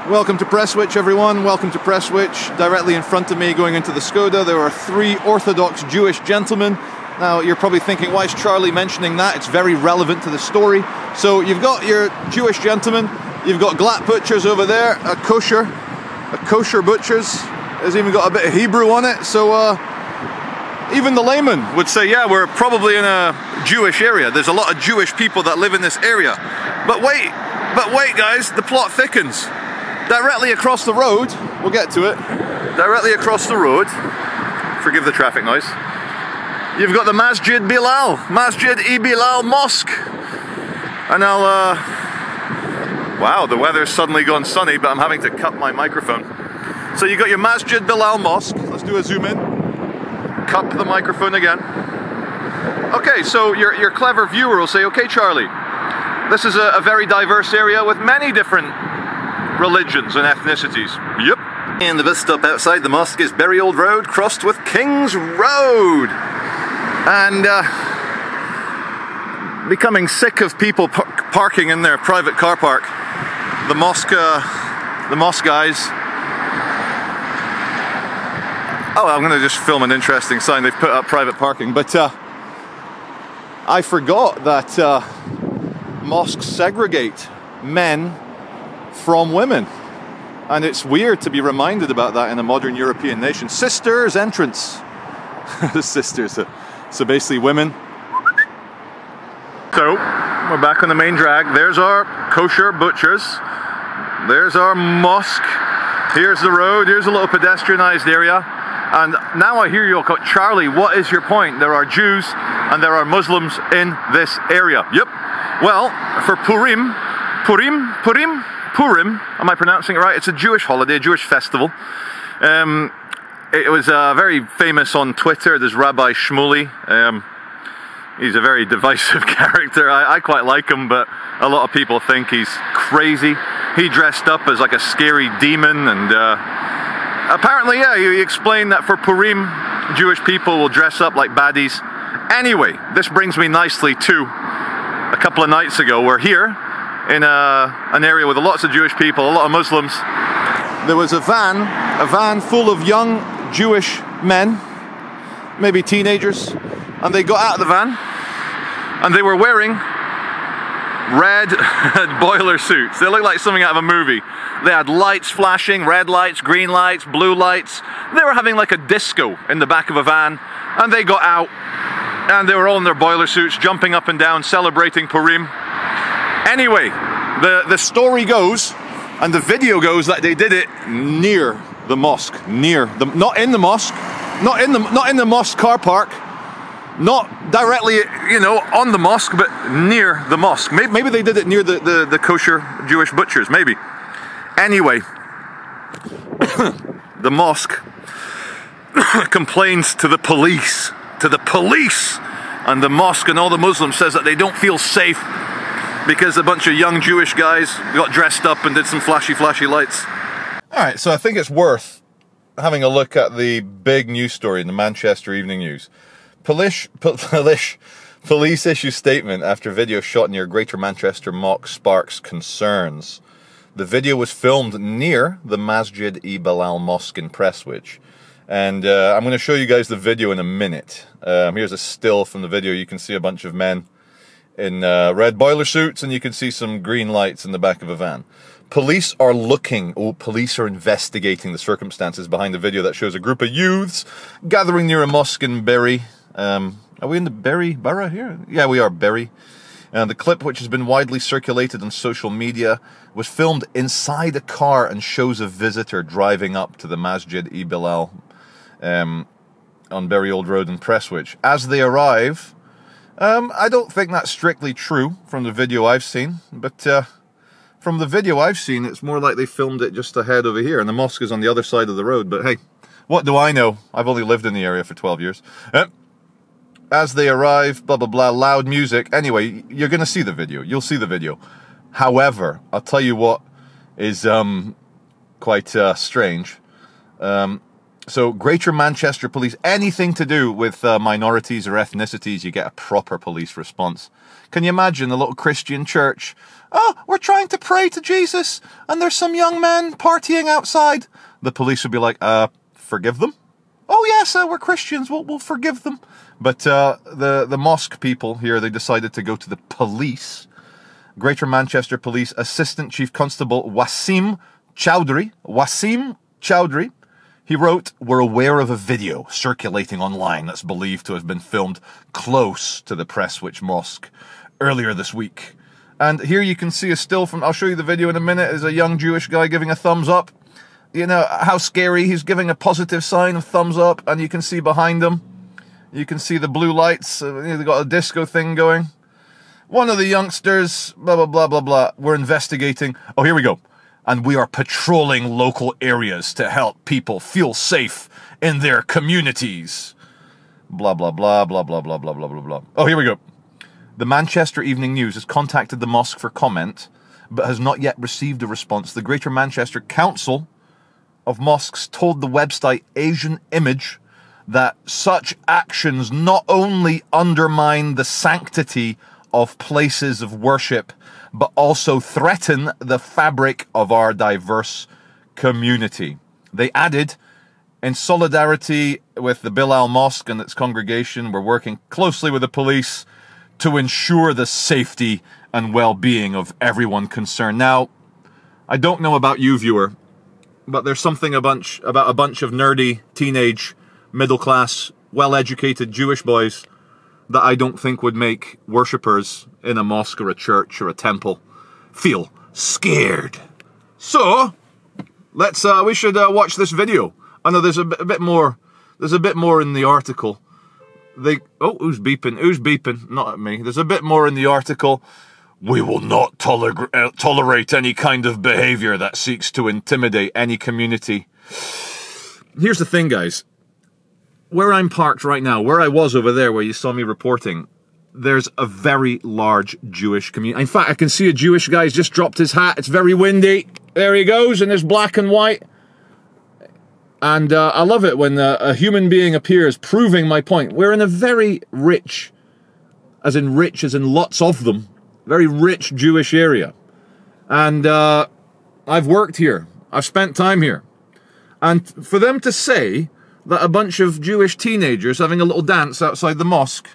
Welcome to Presswich, everyone. Welcome to Presswich. Directly in front of me, going into the Skoda, there are 3 Orthodox Jewish gentlemen. Now, you're probably thinking, why is Charlie mentioning that? It's very relevant to the story. So, you've got your Jewish gentlemen, you've got Glatt Butchers over there, a kosher butchers. There's even got a bit of Hebrew on it, so even the layman would say, yeah, we're probably in a Jewish area. There's a lot of Jewish people that live in this area. But wait guys, the plot thickens. Directly across the road, we'll get to it, directly across the road, forgive the traffic noise, you've got the Masjid Bilal Mosque. And wow, the weather's suddenly gone sunny, but I'm having to cut my microphone. So you got your Masjid Bilal Mosque. Let's do a zoom in. Cup the microphone again. Okay, so your clever viewer will say, okay Charlie, this is a very diverse area with many different religions and ethnicities. Yep. And the bus stop outside the mosque is Bury Old Road, crossed with King's Road. And becoming sick of people parking in their private car park. The mosque guys. Oh, I'm going to just film an interesting sign. They've put up private parking, but I forgot that mosques segregate men from women, and it's weird to be reminded about that in a modern European nation. Sisters entrance. Sisters, so basically women. So we're back on the main drag. There's our kosher butchers, there's our mosque, here's the road, here's a little pedestrianized area. And now I hear you all go, Charlie, what is your point? There are Jews and there are Muslims in this area. Yep. Well, for Purim, am I pronouncing it right? It's a Jewish holiday, a Jewish festival. It was very famous on Twitter. There's Rabbi Shmuley. He's a very divisive character. I quite like him, but a lot of people think he's crazy. He dressed up as like a scary demon, and apparently, yeah, he explained that for Purim, Jewish people will dress up like baddies. Anyway, this brings me nicely to a couple of nights ago. We're here in an area with lots of Jewish people, a lot of Muslims. There was a van full of young Jewish men, maybe teenagers, and they got out of the van and they were wearing red boiler suits. They looked like something out of a movie. They had lights flashing, red lights, green lights, blue lights. They were having like a disco in the back of a van, and they got out and they were all in their boiler suits, jumping up and down, celebrating Purim. Anyway, the story goes, and the video goes, that they did it near the mosque, not in the mosque, not in the mosque car park, not directly, you know, on the mosque, but near the mosque. Maybe they did it near the kosher Jewish butchers, maybe. Anyway, the mosque complains to the police, and the mosque and all the Muslims says that they don't feel safe because a bunch of young Jewish guys got dressed up and did some flashy lights. Alright, so I think it's worth having a look at the big news story in the Manchester Evening News. Police issue statement after video shot near Greater Manchester Mosque sparks concerns. The video was filmed near the Masjid Bilal Mosque in Presswich. And I'm going to show you guys the video in a minute. Here's a still from the video. You can see a bunch of men in red boiler suits, and you can see some green lights in the back of a van. Police are investigating the circumstances behind the video that shows a group of youths gathering near a mosque in Bury. Are we in the Bury borough here? Yeah, we are, Bury. The clip, which has been widely circulated on social media, was filmed inside a car and shows a visitor driving up to the Masjid Bilal on Bury Old Road in Presswich. As they arrive, I don't think that's strictly true from the video I've seen, but from the video I've seen, it's more like they filmed it just ahead over here, and the mosque is on the other side of the road. But hey, what do I know? I've only lived in the area for 12 years. As they arrive, blah, blah, blah, loud music. Anyway, you're going to see the video. You'll see the video. However, I'll tell you what is quite strange. So Greater Manchester Police, anything to do with minorities or ethnicities, you get a proper police response. Can you imagine a little Christian church? Oh, we're trying to pray to Jesus, and there's some young men partying outside. The police would be like, forgive them? Oh yes, we're Christians, we'll forgive them. But the mosque people here, they decided to go to the police. Greater Manchester Police Assistant Chief Constable Wasim Chowdhury, he wrote, "We're aware of a video circulating online that's believed to have been filmed close to the Prestwich Mosque earlier this week. And here you can see a still from, I'll show you the video in a minute, is a young Jewish guy giving a thumbs up. You know, how scary, he's giving a positive sign of thumbs up, and you can see behind him, you can see the blue lights, they've got a disco thing going. One of the youngsters, blah, blah, blah, blah, blah, we're investigating. Oh, here we go. And we are patrolling local areas to help people feel safe in their communities. Blah, blah, blah, blah, blah, blah, blah, blah, blah, blah. Oh, here we go. The Manchester Evening News has contacted the mosque for comment, but has not yet received a response. The Greater Manchester Council of Mosques told the website Asian Image that such actions not only undermine the sanctity of places of worship, but also threaten the fabric of our diverse community. They added, in solidarity with the Bilal Mosque and its congregation, we're working closely with the police to ensure the safety and well-being of everyone concerned. Now, I don't know about you, viewer, but there's something about a bunch of nerdy, teenage, middle-class, well-educated Jewish boys that I don't think would make worshippers in a mosque or a church or a temple feel scared. So, we should watch this video. I know there's a bit more in the article. Who's beeping? Who's beeping? Not at me. There's a bit more in the article. We will not tolerate any kind of behavior that seeks to intimidate any community. Here's the thing, guys. Where I'm parked right now, where I was over there, where you saw me reporting, there's a very large Jewish community. In fact, I can see a Jewish guy's just dropped his hat. It's very windy. There he goes in his black and white. And I love it when a human being appears, proving my point. We're in a very rich as in lots of them, very rich Jewish area. And I've worked here. I've spent time here. And for them to say that a bunch of Jewish teenagers having a little dance outside the mosque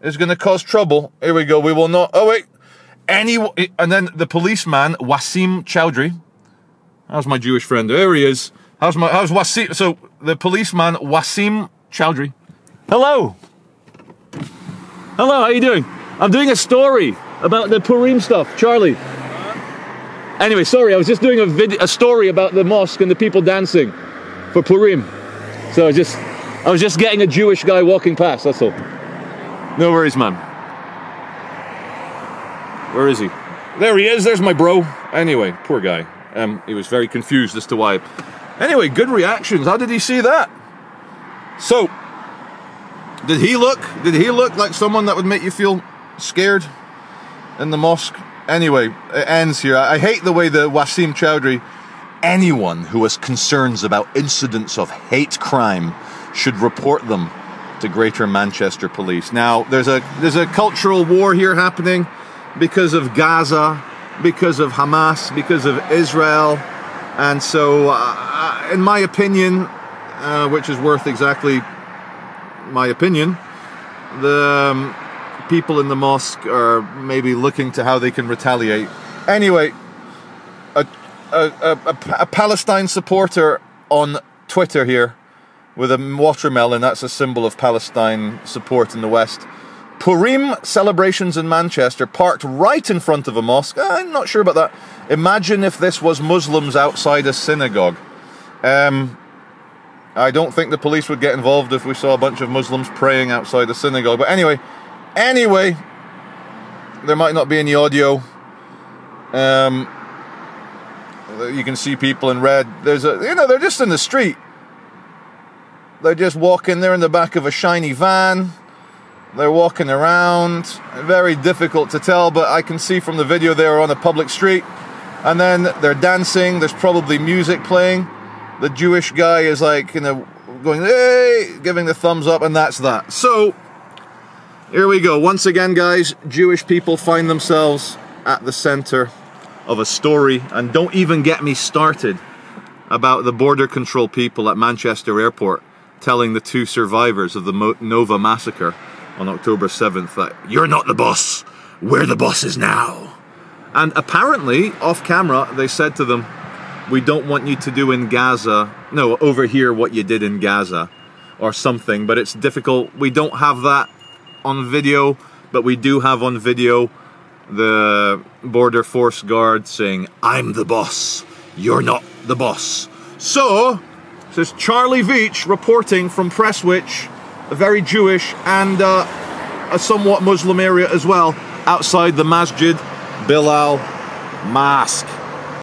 is going to cause trouble. Here we go. We will not. Oh, wait. And then the policeman, Wasim Chowdhury. How's my Jewish friend? There he is. How's Wasim? So the policeman, Wasim Chowdhury. Hello. Hello, how you doing? I'm doing a story about the Purim stuff. Charlie. Anyway, sorry, I was just doing a story about the mosque and the people dancing for Purim. So I was just getting a Jewish guy walking past, that's all. No worries, man. Where is he? There he is, there's my bro. Anyway, poor guy. He was very confused as to why. Anyway, good reactions. How did he see that? So, did he look like someone that would make you feel scared in the mosque? Anyway, it ends here. I hate the way that Wasim Chowdhury, anyone who has concerns about incidents of hate crime should report them to Greater Manchester Police. Now, there's a cultural war here happening because of Gaza, because of Hamas, because of Israel. And so, in my opinion, which is worth exactly my opinion, the people in the mosque are maybe looking to how they can retaliate. Anyway, a Palestine supporter on Twitter here with a watermelon, that's a symbol of Palestine support in the West. Purim celebrations in Manchester parked right in front of a mosque. I'm not sure about that. Imagine if this was Muslims outside a synagogue. I don't think the police would get involved if we saw a bunch of Muslims praying outside a synagogue. But anyway, there might not be any audio. You can see people in red. They're just in the street. They're just walking. They're in the back of a shiny van. They're walking around. Very difficult to tell, but I can see from the video they're on a public street. And then they're dancing. There's probably music playing. The Jewish guy is like in a going, hey, giving the thumbs up, and that's that. So, here we go. Once again, guys, Jewish people find themselves at the center of a story, and don't even get me started about the border control people at Manchester Airport telling the 2 survivors of the Nova massacre on October 7th that you're not the boss, we're the bosses now. And apparently, off camera, they said to them, we don't want you to do in Gaza, no, over here what you did in Gaza, or something, but it's difficult. We don't have that on video, but we do have on video the border force guard saying, I'm the boss, you're not the boss. So, this is Charlie Veach reporting from Presswich, a very Jewish and a somewhat Muslim area as well, outside the Masjid Bilal Mosque.